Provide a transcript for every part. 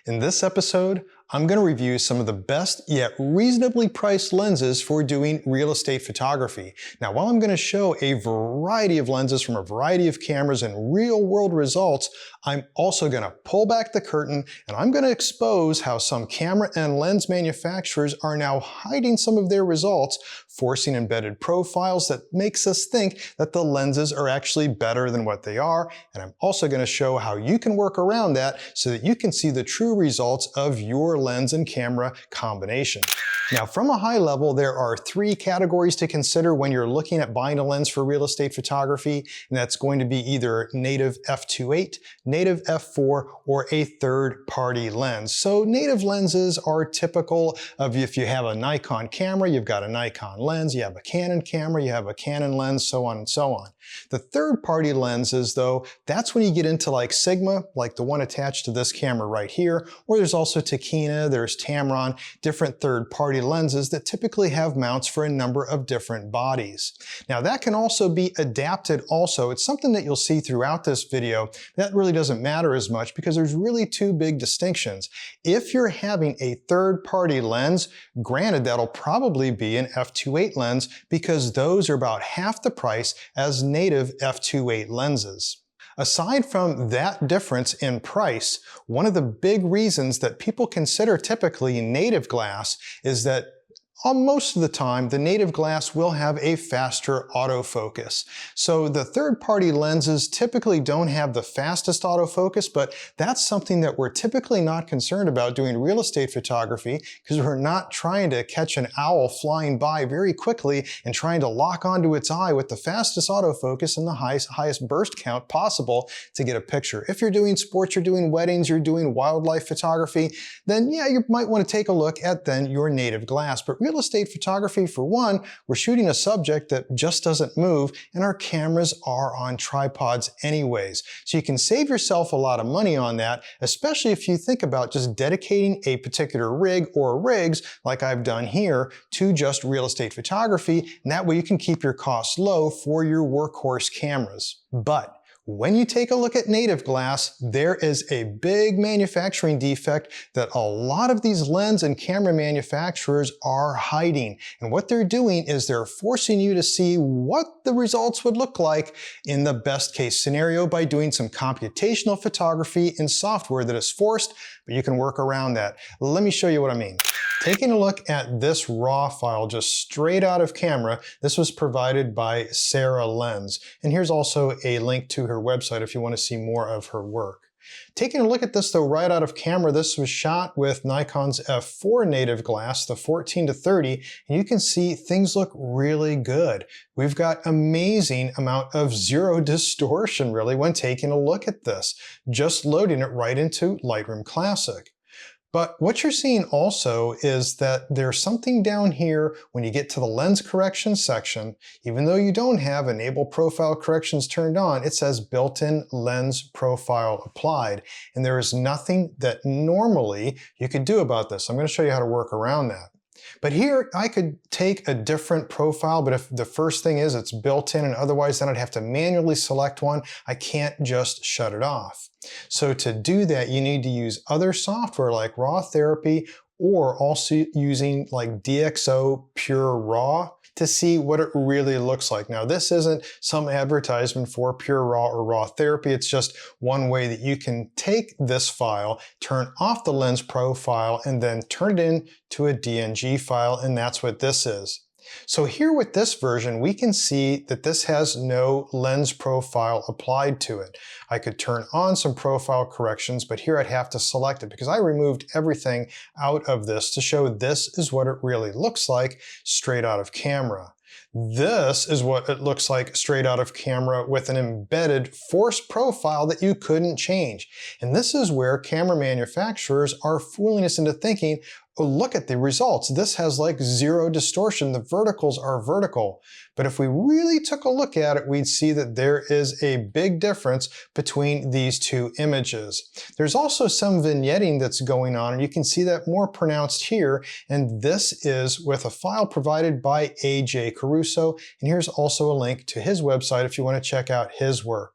In this episode, I'm going to review some of the best yet reasonably priced lenses for doing real estate photography. Now, while I'm going to show a variety of lenses from a variety of cameras and real-world results, I'm also going to pull back the curtain and I'm going to expose how some camera and lens manufacturers are now hiding some of their results, forcing embedded profiles that makes us think that the lenses are actually better than what they are. And I'm also going to show how you can work around that so that you can see the true results of your lens and camera combination. Now, from a high level, there are three categories to consider when you're looking at buying a lens for real estate photography, and that's going to be either native f2.8, native f4, or a third-party lens. So native lenses are typical of if you have a Nikon camera, you've got a Nikon lens, you have a Canon camera, you have a Canon lens, so on and so on. The third-party lenses, though, that's when you get into like Sigma, like the one attached to this camera right here, or there's also Tokina, there's Tamron, different third-party lenses that typically have mounts for a number of different bodies. Now that can also be adapted also. It's something that you'll see throughout this video. That really doesn't matter as much because there's really two big distinctions. If you're having a third-party lens, granted that'll probably be an f2.8 lens because those are about half the price as native f2.8 lenses. Aside from that difference in price, one of the big reasons that people consider typically native glass is that most of the time, the native glass will have a faster autofocus. So the third-party lenses typically don't have the fastest autofocus, but that's something that we're typically not concerned about doing real estate photography because we're not trying to catch an owl flying by very quickly and trying to lock onto its eye with the fastest autofocus and the highest burst count possible to get a picture. If you're doing sports, you're doing weddings, you're doing wildlife photography, then yeah, you might want to take a look at then your native glass. But real estate photography, for one, we're shooting a subject that just doesn't move and our cameras are on tripods anyways. So you can save yourself a lot of money on that, especially if you think about just dedicating a particular rig or rigs like I've done here to just real estate photography, and that way you can keep your costs low for your workhorse cameras. But when you take a look at native glass, there is a big manufacturing defect that a lot of these lens and camera manufacturers are hiding. And what they're doing is they're forcing you to see what the results would look like in the best case scenario by doing some computational photography in software that is forced, but you can work around that. Let me show you what I mean. Taking a look at this raw file just straight out of camera, this was provided by Sarah Lens. And here's also a link to her website if you want to see more of her work. Taking a look at this though right out of camera, this was shot with Nikon's f4 native glass, the 14-30, and you can see things look really good. We've got amazing amount of zero distortion really when taking a look at this, just loading it right into Lightroom Classic. But what you're seeing also is that there's something down here when you get to the lens correction section. Even though you don't have enable profile corrections turned on, it says built-in lens profile applied. And there is nothing that normally you could do about this. I'm going to show you how to work around that. But here I could take a different profile, but if the first thing is it's built in and otherwise then I'd have to manually select one, I can't just shut it off. So to do that, you need to use other software like Raw Therapy or also using like DxO Pure Raw to see what it really looks like. Now, this isn't some advertisement for Pure Raw or Raw Therapy. It's just one way that you can take this file, turn off the lens profile, and then turn it into a DNG file, and that's what this is. So here with this version, we can see that this has no lens profile applied to it. I could turn on some profile corrections, but here I'd have to select it because I removed everything out of this to show this is what it really looks like straight out of camera. This is what it looks like straight out of camera with an embedded forced profile that you couldn't change. And this is where camera manufacturers are fooling us into thinking, oh, look at the results. This has like zero distortion. The verticals are vertical. But if we really took a look at it, we'd see that there is a big difference between these two images. There's also some vignetting that's going on, and you can see that more pronounced here. And this is with a file provided by AJ Caruso. And here's also a link to his website if you want to check out his work.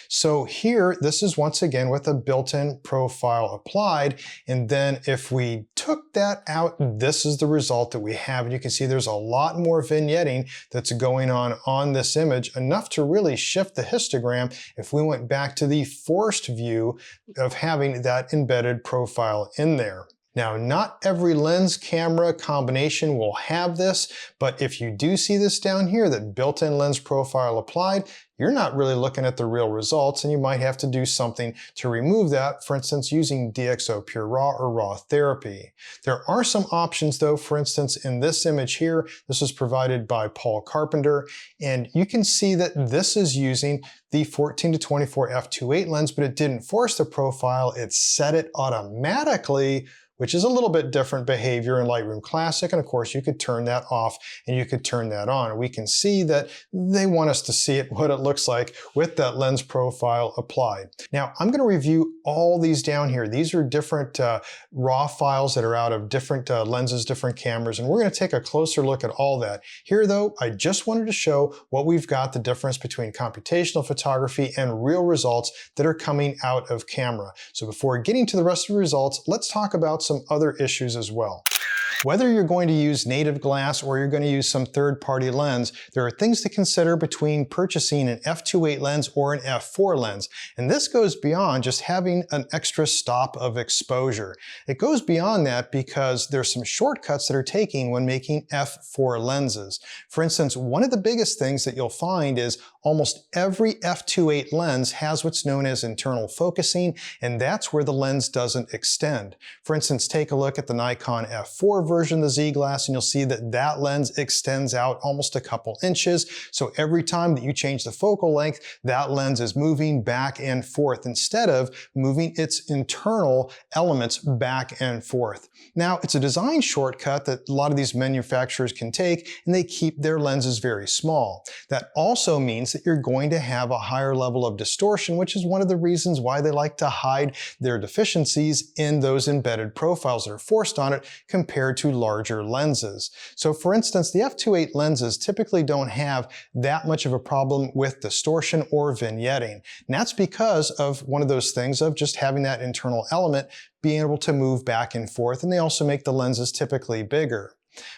So here, this is once again with a built-in profile applied. And then if we took that out, this is the result that we have. And you can see there's a lot more vignetting that's going on this image, enough to really shift the histogram if we went back to the forced view of having that embedded profile in there. Now, not every lens camera combination will have this, but if you do see this down here, that built-in lens profile applied, you're not really looking at the real results, and you might have to do something to remove that, for instance, using DxO Pure Raw or Raw Therapy. There are some options though. For instance, in this image here, this was provided by Paul Carpenter, and you can see that this is using the 14-24 f2.8 lens, but it didn't force the profile, it set it automatically, which is a little bit different behavior in Lightroom Classic. And of course, you could turn that off and you could turn that on. We can see that they want us to see it, what it looks like with that lens profile applied. Now, I'm going to review all these down here. These are different raw files that are out of different lenses, different cameras, and we're going to take a closer look at all that. Here though, I just wanted to show what we've got, the difference between computational photography and real results that are coming out of camera. So before getting to the rest of the results, let's talk about some other issues as well. Whether you're going to use native glass or you're going to use some third-party lens, there are things to consider between purchasing an f2.8 lens or an f4 lens. And this goes beyond just having an extra stop of exposure. It goes beyond that because there's some shortcuts that are taken when making f4 lenses. For instance, one of the biggest things that you'll find is almost every f2.8 lens has what's known as internal focusing, and that's where the lens doesn't extend. For instance, take a look at the Nikon f4 version of the Z glass, and you'll see that that lens extends out almost a couple inches. So every time that you change the focal length, that lens is moving back and forth instead of moving its internal elements back and forth. Now, it's a design shortcut that a lot of these manufacturers can take, and they keep their lenses very small. That also means that you're going to have a higher level of distortion, which is one of the reasons why they like to hide their deficiencies in those embedded profiles that are forced on it compared to larger lenses. So for instance, the f2.8 lenses typically don't have that much of a problem with distortion or vignetting. And that's because of one of those things of just having that internal element being able to move back and forth, and they also make the lenses typically bigger.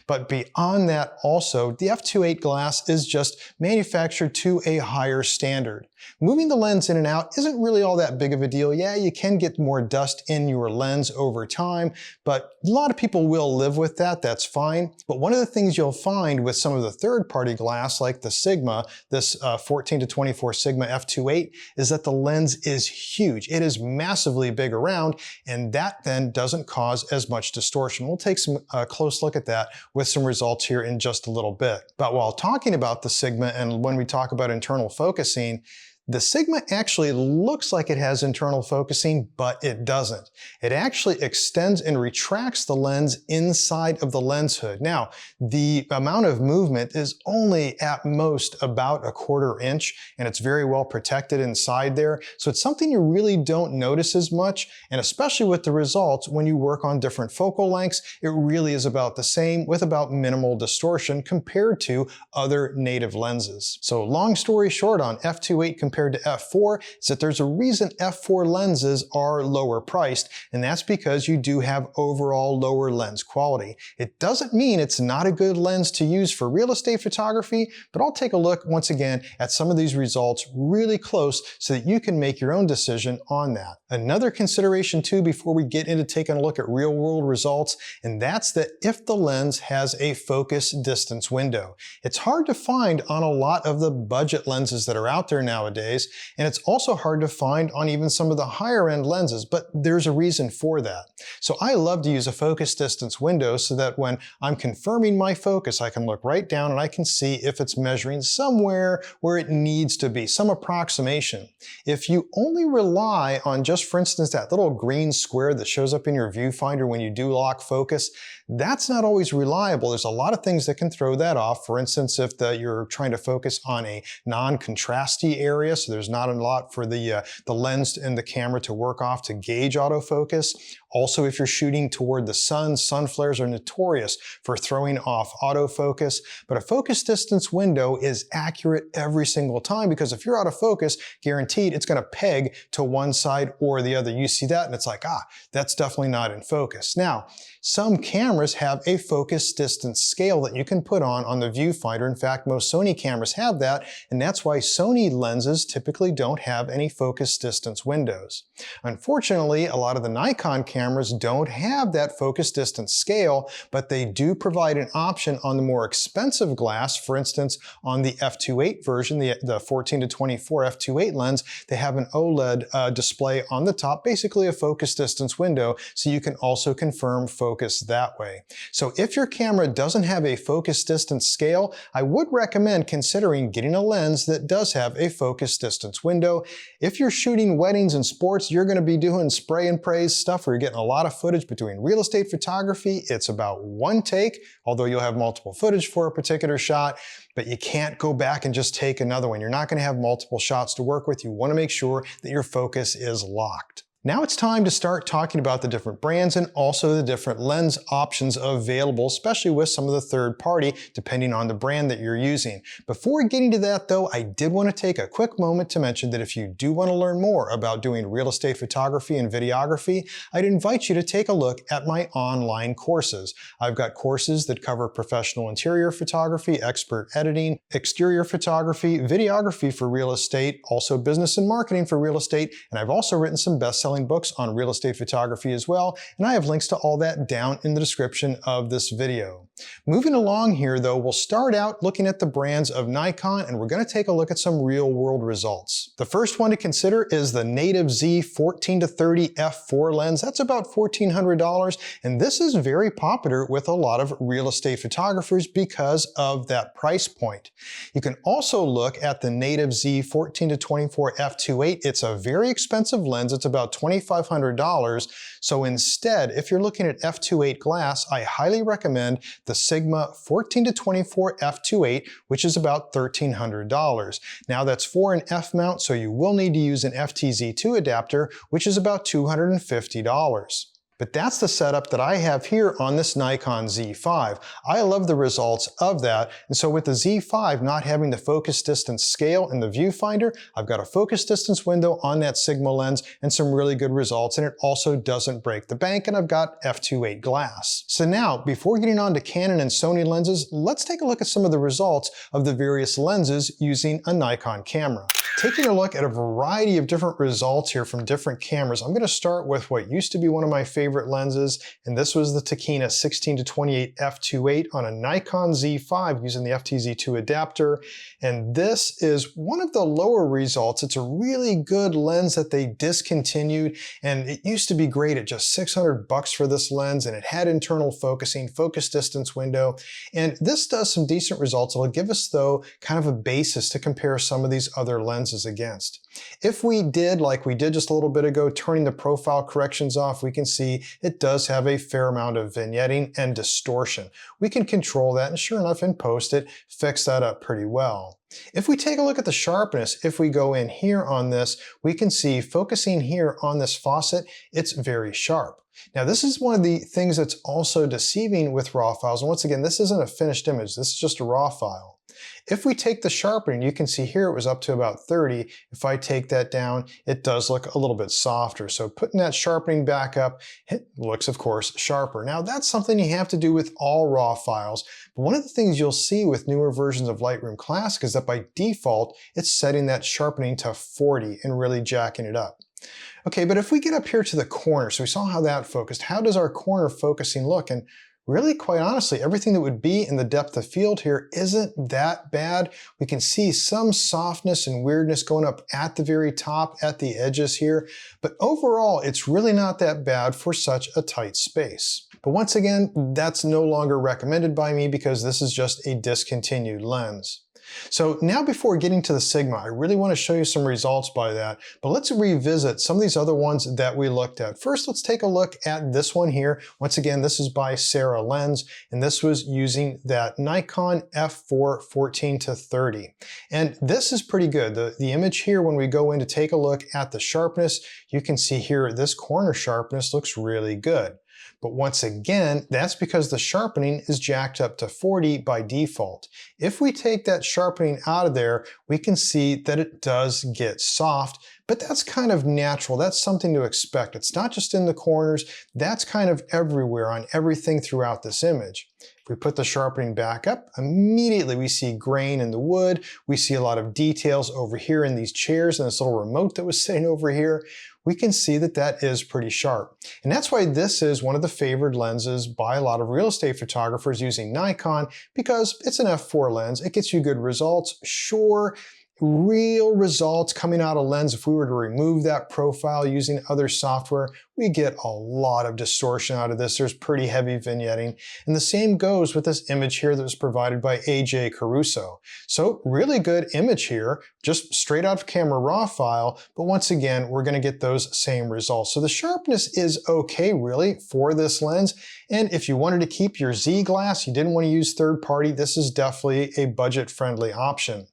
But beyond that also, the f2.8 glass is just manufactured to a higher standard. Moving the lens in and out isn't really all that big of a deal. Yeah, you can get more dust in your lens over time, but a lot of people will live with that. That's fine. But one of the things you'll find with some of the third-party glass, like the Sigma, this 14-24 Sigma f2.8, is that the lens is huge. It is massively big around, and that then doesn't cause as much distortion. We'll take a close look at that with some results here in just a little bit. But while talking about the Sigma, and when we talk about internal focusing, the Sigma actually looks like it has internal focusing, but it doesn't. It actually extends and retracts the lens inside of the lens hood. Now, the amount of movement is only at most about a 1/4 inch, and it's very well protected inside there. So it's something you really don't notice as much, and especially with the results, when you work on different focal lengths, it really is about the same with about minimal distortion compared to other native lenses. So long story short on f2.8 compared to f4 is that there's a reason f4 lenses are lower priced, and that's because you do have overall lower lens quality. It doesn't mean it's not a good lens to use for real estate photography, but I'll take a look once again at some of these results really close so that you can make your own decision on that. Another consideration too before we get into taking a look at real world results, and that's that if the lens has a focus distance window. It's hard to find on a lot of the budget lenses that are out there nowadays, and it's also hard to find on even some of the higher end lenses, but there's a reason for that. So I love to use a focus distance window so that when I'm confirming my focus, I can look right down and I can see if it's measuring somewhere where it needs to be, some approximation. If you only rely on just, for instance, that little green square that shows up in your viewfinder when you do lock focus, that's not always reliable. There's a lot of things that can throw that off. For instance, if you're trying to focus on a non-contrasty area, so there's not a lot for the lens and the camera to work off to gauge autofocus. Also, if you're shooting toward the sun, sun flares are notorious for throwing off autofocus, but a focus distance window is accurate every single time because if you're out of focus, guaranteed it's going to peg to one side or the other. You see that and it's like, that's definitely not in focus. Now, some cameras have a focus distance scale that you can put on the viewfinder. In fact, most Sony cameras have that, and that's why Sony lenses typically don't have any focus distance windows. Unfortunately, a lot of the Nikon cameras don't have that focus distance scale, but they do provide an option on the more expensive glass. For instance, on the f2.8 version, the 14 to 24 f2.8 lens, they have an OLED display on the top, basically a focus distance window, so you can also confirm focus that way. So if your camera doesn't have a focus distance scale, I would recommend considering getting a lens that does have a focus distance window. If you're shooting weddings and sports, you're going to be doing spray and praise stuff where you're getting a lot of footage. Between real estate photography, it's about one take, although you'll have multiple footage for a particular shot, but you can't go back and just take another one. You're not going to have multiple shots to work with. You want to make sure that your focus is locked. Now it's time to start talking about the different brands and also the different lens options available, especially with some of the third party, depending on the brand that you're using. Before getting to that though, I did want to take a quick moment to mention that if you do want to learn more about doing real estate photography and videography, I'd invite you to take a look at my online courses. I've got courses that cover professional interior photography, expert editing, exterior photography, videography for real estate, also business and marketing for real estate, and I've also written some best-selling books on real estate photography as well, and I have links to all that down in the description of this video. Moving along here though, we'll start out looking at the brands of Nikon, and we're going to take a look at some real-world results. The first one to consider is the Native Z 14 to 30 f4 lens. That's about $1,400, and this is very popular with a lot of real estate photographers because of that price point. You can also look at the Native Z 14 to 24 f2.8. It's a very expensive lens. It's about $2,500. So instead, if you're looking at f2.8 glass, I highly recommend the Sigma 14 to 24 f2.8, which is about $1,300. Now that's for an F mount, so you will need to use an FTZii adapter, which is about $250. But that's the setup that I have here on this Nikon Z5. I love the results of that, and so with the Z5 not having the focus distance scale in the viewfinder, I've got a focus distance window on that Sigma lens and some really good results, and it also doesn't break the bank, and I've got f2.8 glass. So now, before getting on to Canon and Sony lenses, let's take a look at some of the results of the various lenses using a Nikon camera. Taking a look at a variety of different results here from different cameras, I'm going to start with what used to be one of my favorite lenses, and this was the Tokina 16 to 28 f2.8 on a Nikon Z5 using the FTZii adapter, and this is one of the lower results. It's a really good lens that they discontinued, and it used to be great at just $600 for this lens, and it had internal focusing, focus distance window, and this does some decent results. It'll give us though kind of a basis to compare some of these other lenses against. If we did, like we did just a little bit ago, turning the profile corrections off, we can see it does have a fair amount of vignetting and distortion. We can control that, and sure enough, in post it fix that up pretty well. If we take a look at the sharpness, if we go in here on this, we can see focusing here on this faucet, it's very sharp. Now this is one of the things that's also deceiving with RAW files, and once again, this isn't a finished image, this is just a RAW file. If we take the sharpening, you can see here it was up to about 30. If I take that down, it does look a little bit softer. So putting that sharpening back up, it looks, of course, sharper. Now that's something you have to do with all RAW files. But one of the things you'll see with newer versions of Lightroom Classic is that by default, it's setting that sharpening to 40 and really jacking it up. Okay, but if we get up here to the corner, so we saw how that focused, how does our corner focusing look? And really, quite honestly, everything that would be in the depth of field here isn't that bad. We can see some softness and weirdness going up at the very top, at the edges here, but overall, it's really not that bad for such a tight space. But once again, that's no longer recommended by me because this is just a discontinued lens. So now before getting to the Sigma, I really want to show you some results by that, but let's revisit some of these other ones that we looked at. First, let's take a look at this one here. Once again, this is by Sarah Lens, and this was using that Nikon F4 14-30. And this is pretty good. The image here, when we go in to take a look at the sharpness, you can see here this corner sharpness looks really good. But once again, that's because the sharpening is jacked up to 40 by default. If we take that sharpening out of there, we can see that it does get soft, but that's kind of natural. That's something to expect. It's not just in the corners, that's kind of everywhere on everything throughout this image. If we put the sharpening back up, immediately we see grain in the wood. We see a lot of details over here in these chairs and this little remote that was sitting over here. We can see that that is pretty sharp. And that's why this is one of the favored lenses by a lot of real estate photographers using Nikon, because it's an f4 lens. It gets you good results. Sure, real results coming out of lens, if we were to remove that profile using other software, we get a lot of distortion out of this. There's pretty heavy vignetting. And the same goes with this image here that was provided by AJ Caruso. So really good image here, just straight out of camera raw file, but once again, we're gonna get those same results. So the sharpness is okay really for this lens. And if you wanted to keep your Z glass, you didn't want to use third party, this is definitely a budget-friendly option.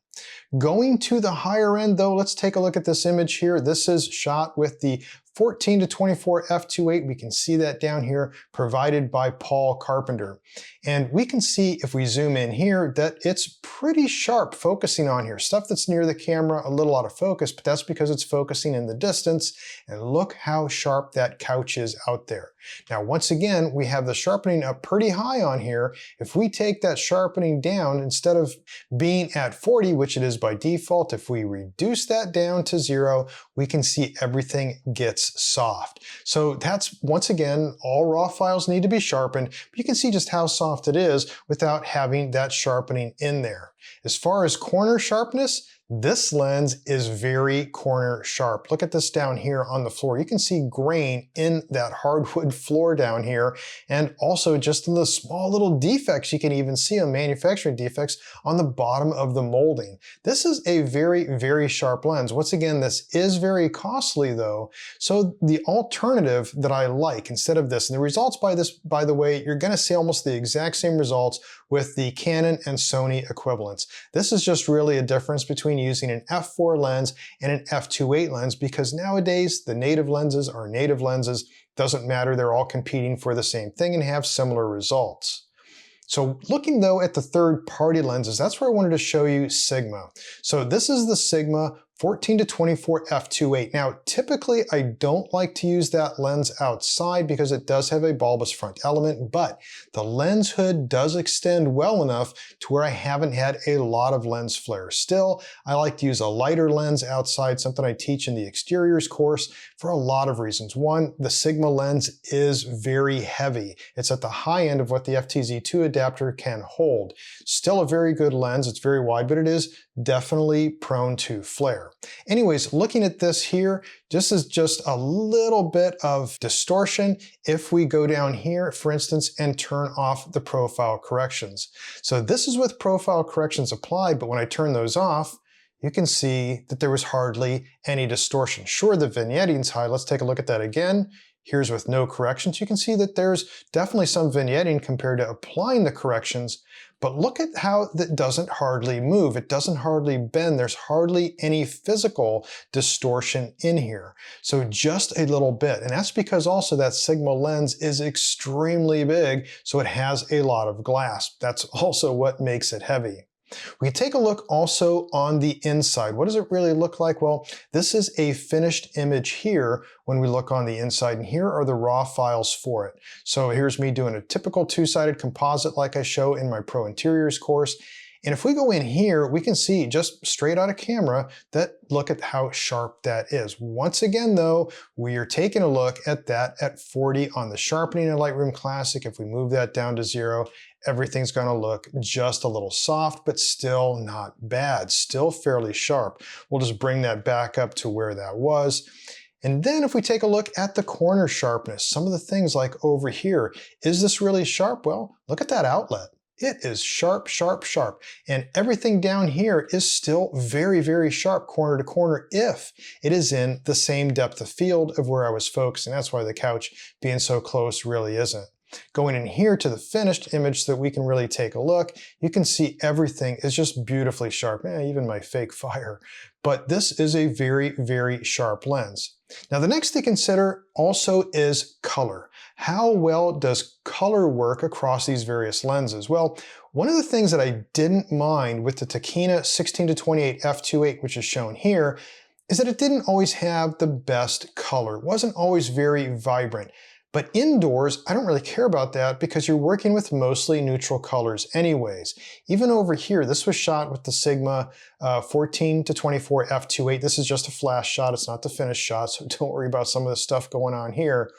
Going to the higher end though, let's take a look at this image here. This is shot with the 14-24 f2.8. We can see that down here, provided by Paul Carpenter. And we can see if we zoom in here that it's pretty sharp focusing on here. Stuff that's near the camera, a little out of focus, but that's because it's focusing in the distance. And look how sharp that couch is out there. Now, once again, we have the sharpening up pretty high on here. If we take that sharpening down, instead of being at 40, which it is by default, if we reduce that down to 0, we can see everything gets soft. So that's, once again, all raw files need to be sharpened, but you can see just how soft it is without having that sharpening in there. As far as corner sharpness, this lens is very corner sharp. Look at this down here on the floor. You can see grain in that hardwood floor down here, and also just in the small little defects you can even see on manufacturing defects on the bottom of the molding. This is a very, very sharp lens. Once again, this is very costly though. So the alternative that I like instead of this, and the results by this, by the way, you're gonna see almost the exact same results with the Canon and Sony equivalents. This is just really a difference between using an f4 lens and an f2.8 lens, because nowadays the native lenses are native lenses. Doesn't matter, they're all competing for the same thing and have similar results. So looking though at the third-party lenses, that's where I wanted to show you Sigma. So this is the Sigma 14-24 f2.8. Now, typically I don't like to use that lens outside because it does have a bulbous front element, but the lens hood does extend well enough to where I haven't had a lot of lens flare. Still, I like to use a lighter lens outside, something I teach in the exteriors course for a lot of reasons. One, the Sigma lens is very heavy. It's at the high end of what the FTZii adapter can hold. Still a very good lens, it's very wide, but it is definitely prone to flare. Anyways, looking at this here, this is just a little bit of distortion if we go down here, for instance, and turn off the profile corrections. So this is with profile corrections applied, but when I turn those off, you can see that there was hardly any distortion. Sure, the vignetting's high. Let's take a look at that again. Here's with no corrections. You can see that there's definitely some vignetting compared to applying the corrections, but look at how that doesn't hardly move. It doesn't hardly bend. There's hardly any physical distortion in here. So just a little bit. And that's because also that Sigma lens is extremely big, so it has a lot of glass. That's also what makes it heavy. We can take a look also on the inside. What does it really look like? Well, this is a finished image here when we look on the inside, and here are the raw files for it. So here's me doing a typical two-sided composite like I show in my Pro Interiors course. And if we go in here, we can see just straight out of camera that look at how sharp that is. Once again though, we are taking a look at that at 40 on the sharpening in Lightroom Classic. If we move that down to 0, everything's gonna look just a little soft, but still not bad, still fairly sharp. We'll just bring that back up to where that was. And then if we take a look at the corner sharpness, some of the things like over here, is this really sharp? Well, look at that outlet. It is sharp, sharp, sharp. And everything down here is still very, very sharp corner to corner if it is in the same depth of field of where I was focusing. That's why the couch being so close really isn't. Going in here to the finished image so that we can really take a look, you can see everything is just beautifully sharp. Even my fake fire. But this is a very, very sharp lens. Now the next to consider also is color. How well does color work across these various lenses? Well, one of the things that I didn't mind with the Tokina 16-28 f2.8, which is shown here, is that it didn't always have the best color. It wasn't always very vibrant. But indoors, I don't really care about that because you're working with mostly neutral colors anyways. Even over here, this was shot with the Sigma 14-24 f2.8. This is just a flash shot, it's not the finished shot, so don't worry about some of the stuff going on here.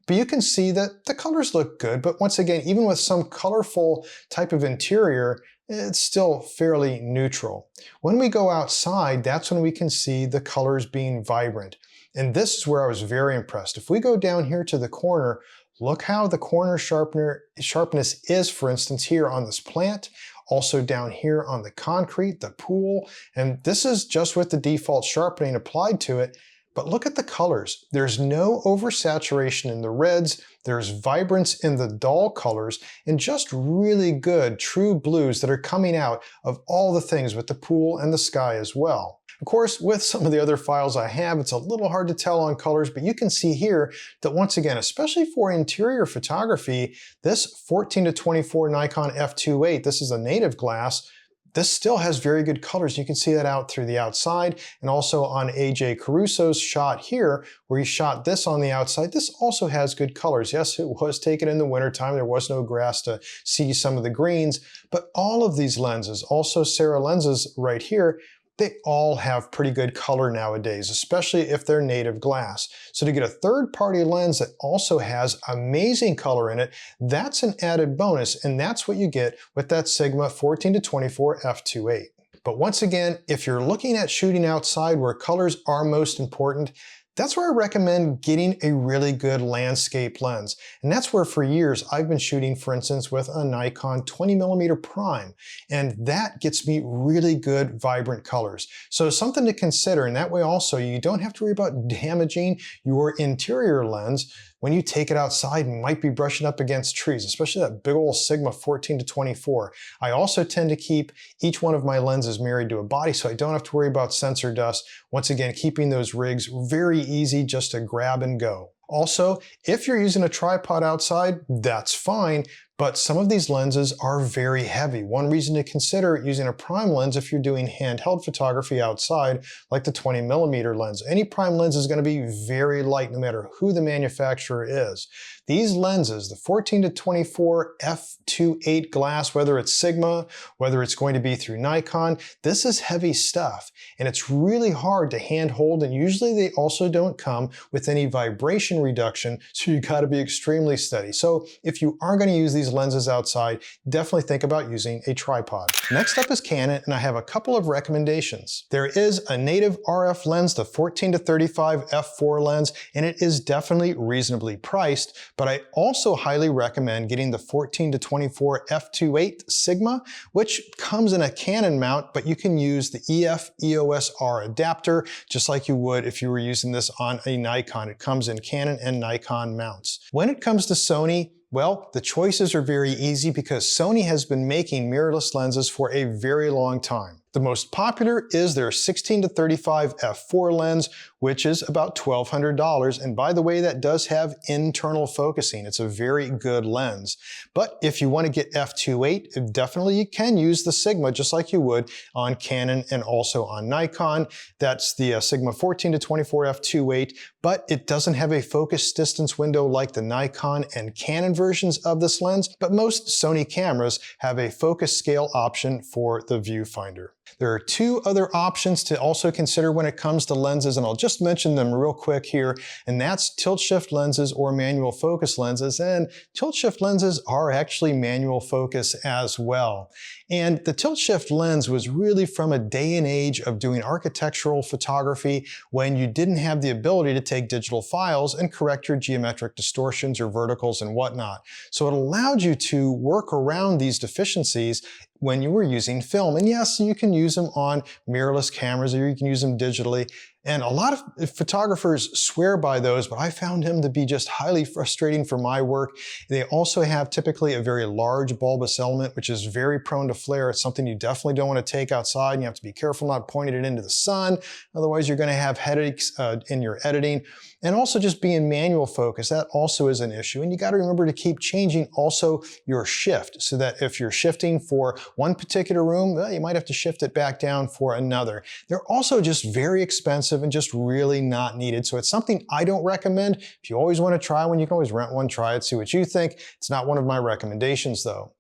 But you can see that the colors look good, but once again, even with some colorful type of interior, it's still fairly neutral. When we go outside, that's when we can see the colors being vibrant. And this is where I was very impressed. If we go down here to the corner, look how the corner sharpness is, for instance, here on this plant, also down here on the concrete, the pool, and this is just with the default sharpening applied to it. But look at the colors. There's no oversaturation in the reds, there's vibrance in the dull colors, and just really good true blues that are coming out of all the things with the pool and the sky as well. Of course, with some of the other files I have, it's a little hard to tell on colors, but you can see here that once again, especially for interior photography, this 14-24 Nikon f2.8, this is a native glass, this still has very good colors. You can see that out through the outside, and also on AJ Caruso's shot here, where he shot this on the outside, this also has good colors. Yes, it was taken in the wintertime. There was no grass to see some of the greens, but all of these lenses, also Sarah lenses right here, they all have pretty good color nowadays, especially if they're native glass. So to get a third-party lens that also has amazing color in it, that's an added bonus, and that's what you get with that Sigma 14-24 f2.8. But once again, if you're looking at shooting outside where colors are most important, that's where I recommend getting a really good landscape lens. And that's where for years I've been shooting, for instance, with a Nikon 20mm prime. And that gets me really good, vibrant colors. So something to consider, and that way also you don't have to worry about damaging your interior lens when you take it outside and might be brushing up against trees, especially that big old Sigma 14-24. I also tend to keep each one of my lenses married to a body so I don't have to worry about sensor dust. Once again, keeping those rigs very easy just to grab and go. Also, if you're using a tripod outside, that's fine, but some of these lenses are very heavy. One reason to consider using a prime lens if you're doing handheld photography outside, like the 20mm lens. Any prime lens is going to be very light no matter who the manufacturer is. These lenses, the 14-24 f2.8 glass, whether it's Sigma, whether it's going to be through Nikon, this is heavy stuff. And it's really hard to hand hold, and usually they also don't come with any vibration reduction, so you got to be extremely steady. So if you are going to use these lenses outside, definitely think about using a tripod. Next up is Canon, and I have a couple of recommendations. There is a native RF lens, the 14-35 f4 lens, and it is definitely reasonably priced, but I also highly recommend getting the 14-24 f2.8 Sigma, which comes in a Canon mount, but you can use the EF-EOS R adapter, just like you would if you were using this on a Nikon. It comes in Canon and Nikon mounts. When it comes to Sony, well, the choices are very easy because Sony has been making mirrorless lenses for a very long time. The most popular is their 16-35 f4 lens, which is about $1,200. And by the way, that does have internal focusing. It's a very good lens. But if you want to get f2.8, definitely you can use the Sigma just like you would on Canon and also on Nikon. That's the Sigma 14-24 f2.8, but it doesn't have a focus distance window like the Nikon and Canon versions of this lens, but most Sony cameras have a focus scale option for the viewfinder. There are two other options to also consider when it comes to lenses, and I'll just mention them real quick here, and that's tilt shift lenses or manual focus lenses, and tilt shift lenses are actually manual focus as well. And the tilt shift lens was really from a day and age of doing architectural photography when you didn't have the ability to take digital files and correct your geometric distortions or verticals and whatnot. So it allowed you to work around these deficiencies when you were using film. And yes, you can use them on mirrorless cameras or you can use them digitally. And a lot of photographers swear by those, but I found them to be just highly frustrating for my work. They also have typically a very large bulbous element, which is very prone to flare. It's something you definitely don't want to take outside, and you have to be careful not pointing it into the sun. Otherwise, you're going to have headaches in your editing. And also just being manual focus, that also is an issue. And you got to remember to keep changing also your shift, so that if you're shifting for one particular room, well, you might have to shift it back down for another. They're also just very expensive and just really not needed. So it's something I don't recommend. If you always want to try one, you can always rent one, try it, see what you think. It's not one of my recommendations though.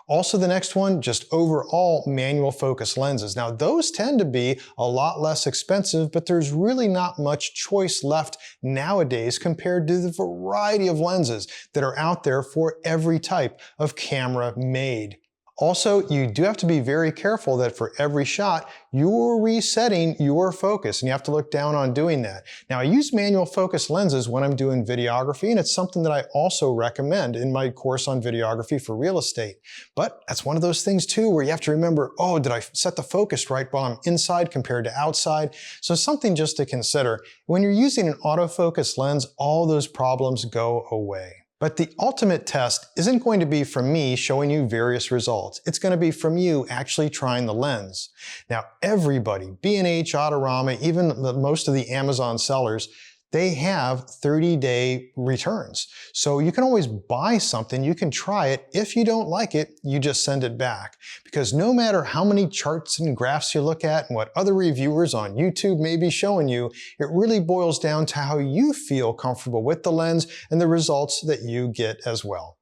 Also the next one, just overall manual focus lenses. Now those tend to be a lot less expensive, but there's really not much choice left nowadays compared to the variety of lenses that are out there for every type of camera made. Also, you do have to be very careful that for every shot, you're resetting your focus, and you have to look down on doing that. Now, I use manual focus lenses when I'm doing videography, and it's something that I also recommend in my course on videography for real estate. But that's one of those things too, where you have to remember, oh, did I set the focus right while I'm inside compared to outside? So something just to consider. When you're using an autofocus lens, all those problems go away. But the ultimate test isn't going to be from me showing you various results. It's going to be from you actually trying the lens. Now, everybody, B&H, Autorama, even most of the Amazon sellers, they have 30-day returns. So you can always buy something, you can try it. If you don't like it, you just send it back. Because no matter how many charts and graphs you look at and what other reviewers on YouTube may be showing you, it really boils down to how you feel comfortable with the lens and the results that you get as well.